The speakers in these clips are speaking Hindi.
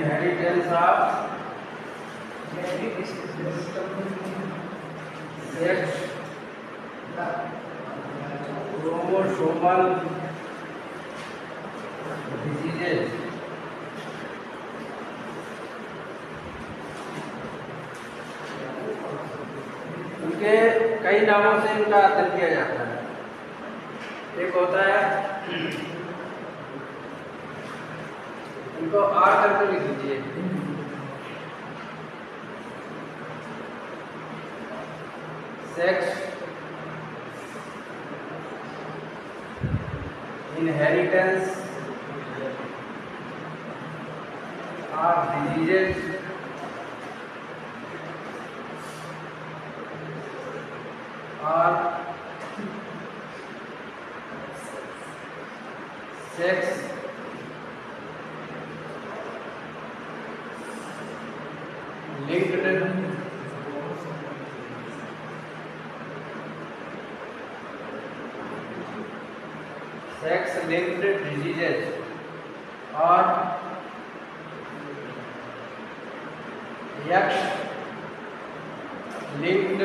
inheritance of sex chromosomal diseases. उनके कई नामों से इनका अध्ययन किया जाता है। एक होता है, इनको आर करके लिख दीजिए, सेक्स इनहेरिटेंस ऑफ डिजीजेज और सेक्स लिंक्ड डिजीजेज और एक्स लिंक्ड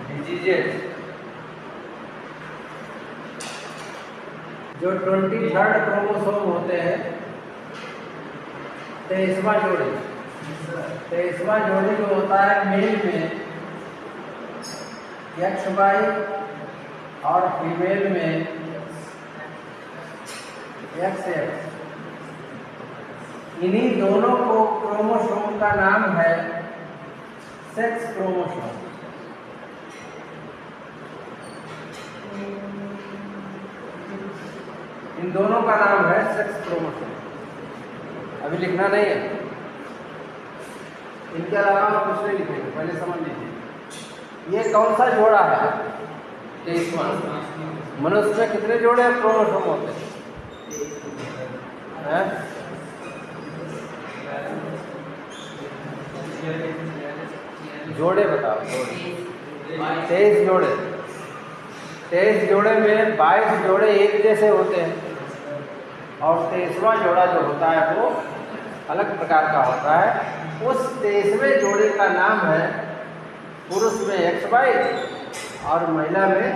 डिजीजेज। जो 23rd क्रोमोसोम होते हैं, 23वां जोड़ी जो होता है मेल में XY और फीमेल में XX, इन्हीं दोनों को क्रोमोसोम का नाम है सेक्स क्रोमोसोम। इन दोनों का नाम है सेक्स क्रोमोसोम। अभी लिखना नहीं है, इनके अलावा कुछ नहीं लिखेंगे, पहले समझ लीजिए। ये कौन सा जोड़ा है? 23वां। मनुष्य में कितने जोड़े क्रोमोसोम होते हैं? जोड़े बताओ। 23 जोड़े। 23 जोड़े में 22 जोड़े एक जैसे होते हैं और 23वां जोड़ा जो होता है वो अलग प्रकार का होता है। उस 23वें जोड़े का नाम है, पुरुष में XY और महिला में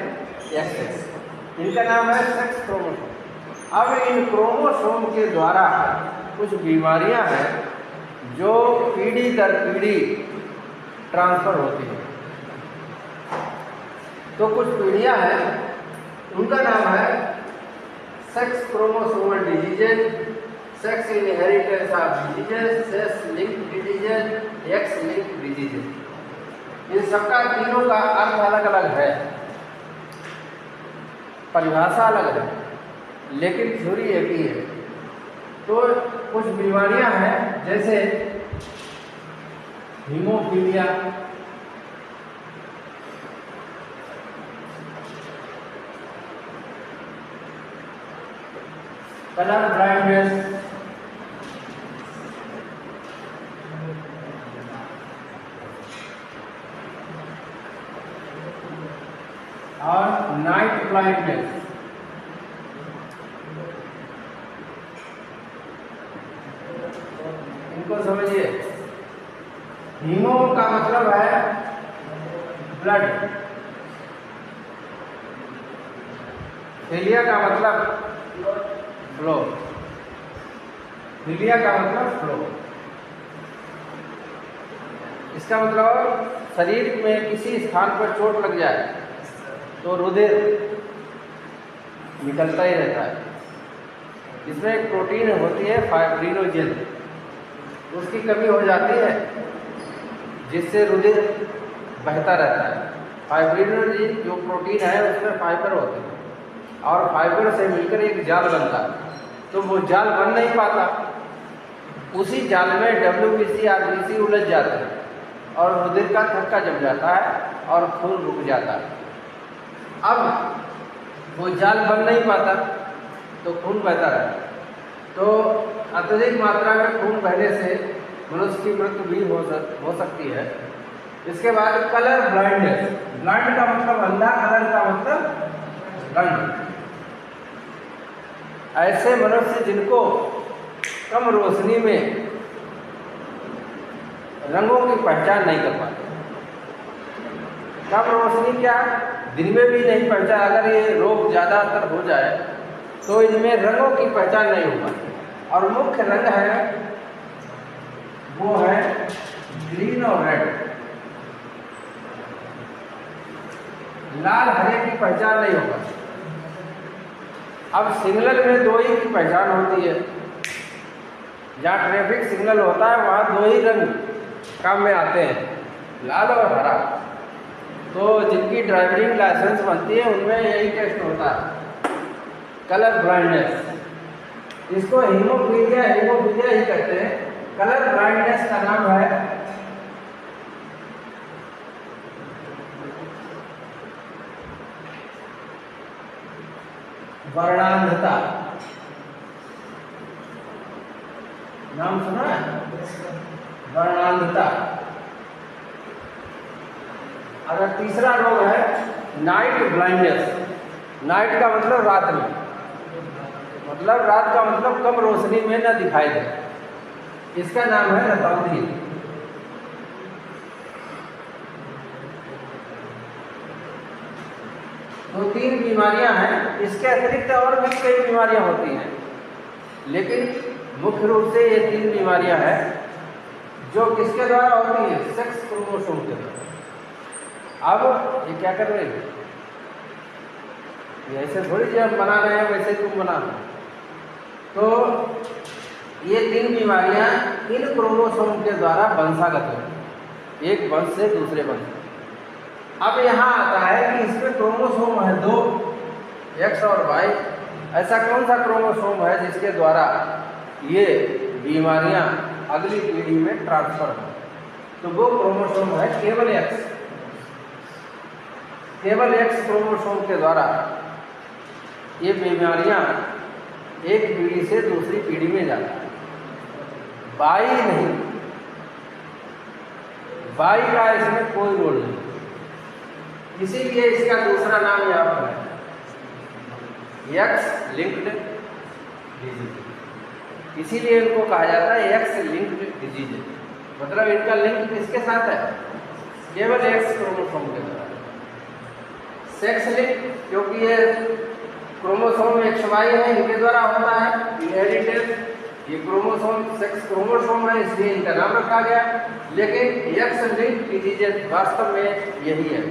XX, इनका नाम है सेक्स क्रोमोसोम। अब इन क्रोमोसोम के द्वारा कुछ बीमारियां हैं जो पीढ़ी दर पीढ़ी ट्रांसफर होती है। तो कुछ पीढ़ियां हैं, उनका नाम है sex chromosomal diseases, sex inheritance of diseases, sex linked diseases, X linked diseases. इन सबका तीनों का अर्थ अलग अलग है, परिभाषा अलग है, लेकिन थ्योरी एक ही है। तो कुछ बीमारियां हैं जैसे हीमोफीलिया, कलर ब्लाइंडनेस, और नाइट ब्लाइंडनेस। इनको समझिए। हीमो का मतलब है ब्लड, फिलिया का मतलब फ्लो, फिलिया का मतलब फ्लो। इसका मतलब शरीर में किसी स्थान पर चोट लग जाए तो रुधिर निकलता ही रहता है। इसमें एक प्रोटीन होती है फाइब्रिनोजेन, उसकी कमी हो जाती है जिससे रुधिर बहता रहता है। फाइब्रिनोजेन जो प्रोटीन है उसमें फाइबर होते हैं और फाइबर से मिलकर एक जाल बनता है, तो वो जाल बन नहीं पाता। उसी जाल में WBC RBC उलझ जाते हैं और रुधिर का थक्का जम जाता है और खून रुक जाता है। अब वो जाल बन नहीं पाता तो खून बहता रहता है। तो अत्यधिक मात्रा में खून बहने से मनुष्य की मृत्यु भी हो सकती है। इसके बाद कलर ब्लाइंडनेस। ब्लाइंड का मतलब अंधा, कलर का मतलब रंग। ऐसे मनुष्य जिनको कम रोशनी में रंगों की पहचान नहीं कर पाते। कम रोशनी क्या, दिन में भी नहीं पहचान, अगर ये रोग ज़्यादातर हो जाए तो इनमें रंगों की पहचान नहीं हो पाती। और मुख्य रंग है वो है ग्रीन और रेड। लाल हरे की पहचान नहीं हो पाती। अब सिग्नल में दो ही की पहचान होती है। जहाँ ट्रैफिक सिग्नल होता है वहाँ दो ही रंग काम में आते हैं, लाल और हरा। तो जिनकी ड्राइविंग लाइसेंस बनती है उनमें यही टेस्ट होता है, कलर ब्लाइंडनेस। इसको हीमोफीलिया ही कहते हैं। कलर ब्लाइंडनेस का नाम है वर्णांधता। नाम सुना है, वर्णांधता। अगर तीसरा रोग है नाइट ब्लाइंडनेस। नाइट का मतलब रात में, मतलब रात का मतलब कम रोशनी में न दिखाई दे। इसका नाम है रतौंधी। तो 3 बीमारियां हैं। इसके अतिरिक्त और भी कई बीमारियां होती हैं, लेकिन मुख्य रूप से ये 3 बीमारियां हैं जो किसके द्वारा होती हैं, सेक्स क्रोमोसोम के द्वारा। अब ये क्या कर रहे हैं, ये ऐसे थोड़ी जो हम बना रहे हैं वैसे तुम बना रहे हो। तो ये 3 बीमारियां इन क्रोमोसोम के द्वारा वंशागत होती हैं, एक वंश से दूसरे वंश। अब यहाँ आता है कि इसमें क्रोमोसोम है 2, एक्स और वाई। ऐसा कौन सा क्रोमोसोम है जिसके द्वारा ये बीमारियां अगली पीढ़ी में ट्रांसफर हो? तो वो क्रोमोसोम है केवल एक्स। केवल एक्स क्रोमोसोम के द्वारा ये बीमारियां एक पीढ़ी से दूसरी पीढ़ी में जाती है, वाई नहीं। वाई का इसमें कोई रोल नहीं, इसीलिए इसका दूसरा नाम यहाँ पर है एक्स लिंक्ड डिजीज। इसीलिए इनको कहा जाता है एक्स लिंक्ड डिजीज। मतलब इनका लिंक किसके साथ है, केवल एक्स क्रोमोसोम के द्वारा। सेक्स लिंक क्योंकि ये क्रोमोसोम XY है, इनके द्वारा होता है इनहेरिटेंस। ये क्रोमोसोम सेक्स क्रोमोसोम है इसलिए इनका नाम रखा गया। लेकिन एक्स लिंक्ड डिजीज वास्तव में यही है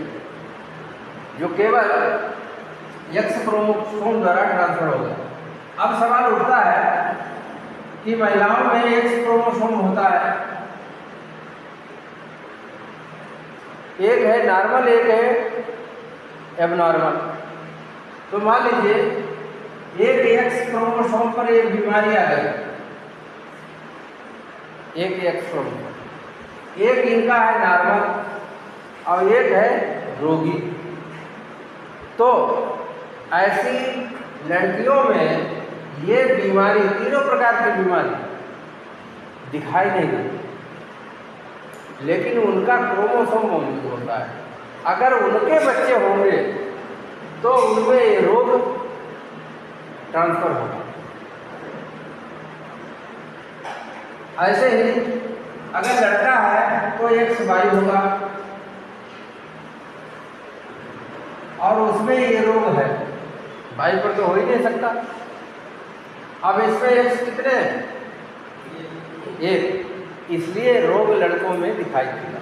जो केवल एक्स क्रोमोसोम द्वारा ट्रांसफर होगा। अब सवाल उठता है कि महिलाओं में एक्स क्रोमोसोम होता है, एक है नॉर्मल, एक है एबनॉर्मल। तो मान लीजिए एक एक्स क्रोमोसोम पर एक बीमारी आ गई, एक एक्स क्रोमोसोम, एक इनका है नॉर्मल और एक है रोगी। तो ऐसी लड़कियों में ये बीमारी, तीनों प्रकार की बीमारी दिखाई नहीं देती, लेकिन उनका क्रोमोसोम मौजूद होता है। अगर उनके बच्चे होंगे तो उनमें ये रोग ट्रांसफर होगा। ऐसे ही अगर लड़का है तो XY होगा और उसमें ये रोग है, वाई पर तो हो ही नहीं सकता। अब इसमें एक्स कितने हैं, एक, इसलिए रोग लड़कों में दिखाई देगा।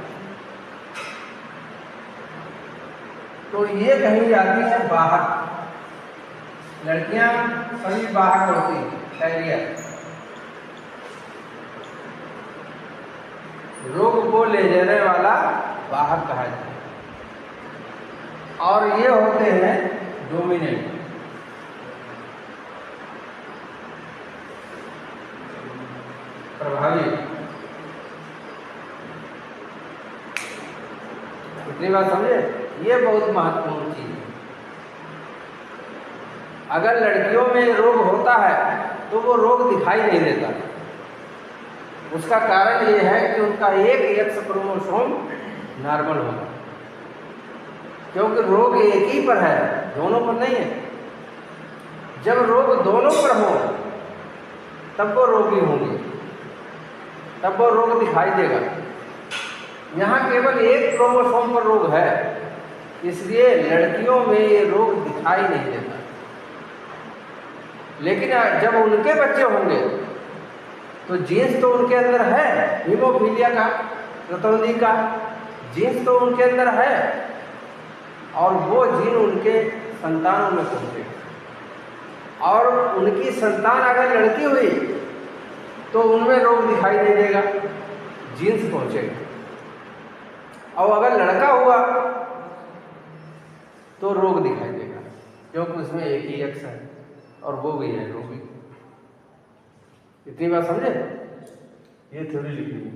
तो ये कहीं जाती है बाहर, लड़कियां सभी बाहर होती हैं, कैरियर। रोग को ले जाने वाला बाहर कहा जाता है। और ये होते हैं डोमिनेंट। प्रभावी। इतनी बात समझे, ये बहुत महत्वपूर्ण चीज है। अगर लड़कियों में रोग होता है तो वो रोग दिखाई नहीं देता। उसका कारण ये है कि उनका एक एक्स क्रोमोसोम नॉर्मल होगा, क्योंकि रोग एक ही पर है, दोनों पर नहीं है। जब रोग दोनों पर हो तब वो रोगी होंगे, तब वो रोग दिखाई देगा। यहाँ केवल एक क्रोमोसोम पर रोग है, इसलिए लड़कियों में ये रोग दिखाई नहीं देता। लेकिन जब उनके बच्चे होंगे तो जीन्स तो उनके अंदर है, हीमोफीलिया का, रतौंधी का जीन्स तो उनके अंदर है, और वो जीन उनके संतानों में पहुंचेगा। और उनकी संतान अगर लड़की हुई तो उनमें रोग दिखाई नहीं देगा, जीन्स पहुंचेगा। और अगर लड़का हुआ तो रोग दिखाई देगा, क्योंकि उसमें एक ही एक्स है और वो भी है रोगी। इतनी बात समझे? ये थ्योरी लिखी है।